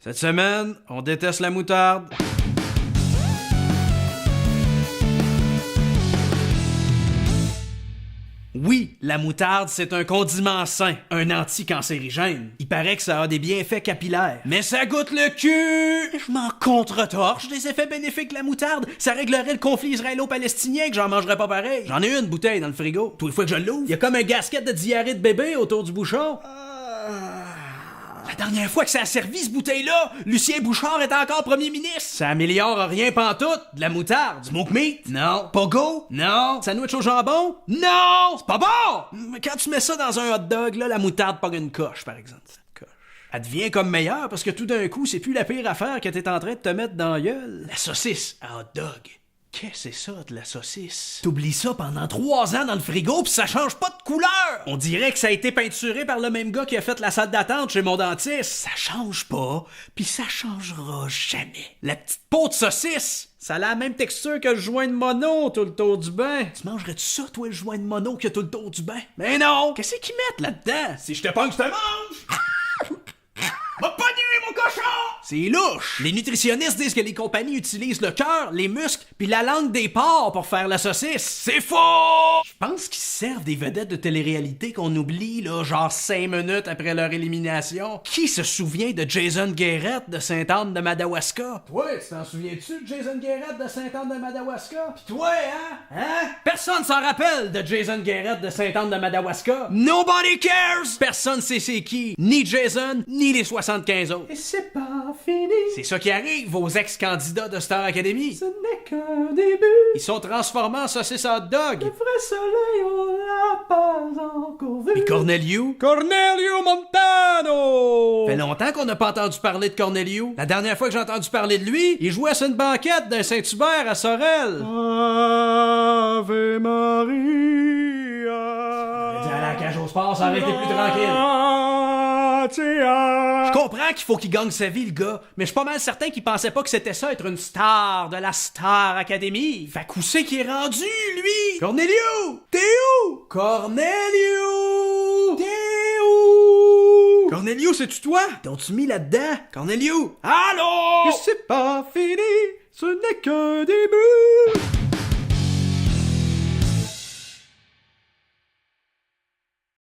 Cette semaine, on déteste la moutarde. Oui, la moutarde, c'est un condiment sain, un anti-cancérigène. Il paraît que ça a des bienfaits capillaires. Mais ça goûte le cul! Je m'en contre-torche des effets bénéfiques de la moutarde. Ça réglerait le conflit israélo-palestinien que j'en mangerais pas pareil. J'en ai une bouteille dans le frigo. Toutes les fois que je l'ouvre, il y a comme un gasket de diarrhée de bébé autour du bouchon. La dernière fois que ça a servi, ce bouteille-là, Lucien Bouchard était encore premier ministre. Ça améliore rien pantoute. De la moutarde. Smoke meat? Non. Pogo? Non. Sandwich au jambon? Non! C'est pas bon! Mais quand tu mets ça dans un hot dog, là, la moutarde pogne une coche, par exemple. Cette coche. Elle devient comme meilleure parce que tout d'un coup, c'est plus la pire affaire que t'es en train de te mettre dans la gueule. La saucisse à hot dog. Qu'est-ce que c'est ça, de la saucisse? T'oublies ça pendant 3 ans dans le frigo pis ça change pas de couleur! On dirait que ça a été peinturé par le même gars qui a fait la salle d'attente chez mon dentiste. Ça change pas, pis ça changera jamais. La petite peau de saucisse, ça a la même texture que le joint de mono tout le tour du bain. Tu mangerais-tu ça, toi, le joint de mono qui a tout le tour du bain? Mais non! Qu'est-ce qu'ils mettent là-dedans? Si je te pogne, je te mange! Va pogner, mon cochon! C'est louche! Les nutritionnistes disent que les compagnies utilisent le cœur, les muscles, puis la langue des porcs pour faire la saucisse. C'est faux! Je pense qu'ils servent des vedettes de télé-réalité qu'on oublie, là, genre 5 minutes après leur élimination. Qui se souvient de Jason Guérette de Sainte-Anne de Madawaska? Toi, tu t'en souviens-tu de Jason Guérette de Sainte-Anne de Madawaska? Pis toi, hein? Personne s'en rappelle de Jason Guérette de Sainte-Anne de Madawaska. Nobody cares! Personne sait c'est qui. Ni Jason, ni les 75 autres. Et c'est pas fini. C'est ça qui arrive aux ex-candidats de Star Academy. Ce n'est qu'un début. Ils sont transformés en saucisses hot dog. Le vrai soleil, on l'a pas encore vu. Et Corneliu? Corneliu Montano! Fait longtemps qu'on n'a pas entendu parler de Corneliu. La dernière fois que j'ai entendu parler de lui, il jouait sur une banquette d'un Saint-Hubert à Sorel. Ave Maria. À la cage au sport, ça aurait été plus tranquille. Je comprends qu'il faut qu'il gagne sa vie, le gars, mais je suis pas mal certain qu'il pensait pas que c'était ça, être une star de la Star Academy. Fait qu'où c'est qu'il est rendu, lui? Corneliu! T'es où? Corneliu! T'es où? Corneliu, c'est-tu toi? T'ont-tu mis là-dedans? Corneliu! Allô? Et c'est pas fini, ce n'est qu'un début!